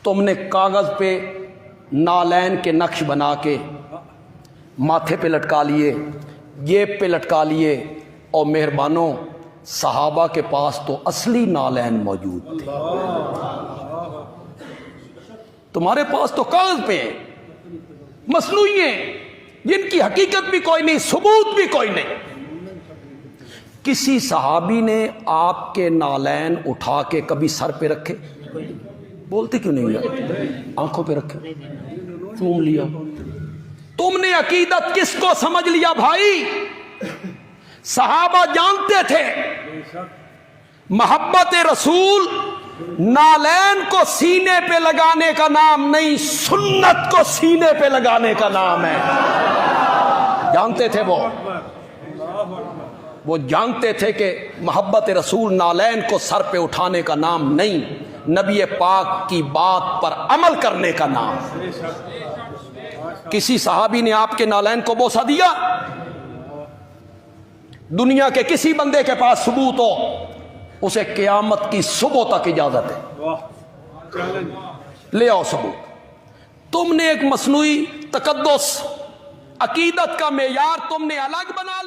تم نے کاغذ پہ نالین کے نقش بنا کے ماتھے پہ لٹکا لیے، جیب پہ لٹکا لیے، اور مہربانوں صحابہ کے پاس تو اصلی نالین موجود تھے، تمہارے پاس تو کاغذ پہ ہیں، مصنوعی ہیں، جن کی حقیقت بھی کوئی نہیں، ثبوت بھی کوئی نہیں۔ کسی صحابی نے آپ کے نالین اٹھا کے کبھی سر پہ رکھے؟ بولتے کیوں نہیں یار؟ آنکھوں پہ رکھے، چوم لیا۔ تم نے عقیدت کس کو سمجھ لیا بھائی؟ صحابہ جانتے تھے محبت رسول نالین کو سینے پہ لگانے کا نام نہیں، سنت کو سینے پہ لگانے کا نام ہے۔ جانتے تھے وہ جانتے تھے کہ محبت رسول نالین کو سر پہ اٹھانے کا نام نہیں، نبی پاک کی بات پر عمل کرنے کا نام۔ کسی صحابی نے آپ کے نالین کو بوسہ دیا؟ دنیا کے کسی بندے کے پاس ثبوت ہو، اسے قیامت کی صبح تک اجازت ہے، لے آؤ ثبوت۔ تم نے ایک مصنوعی تقدس، عقیدت کا معیار تم نے الگ بنا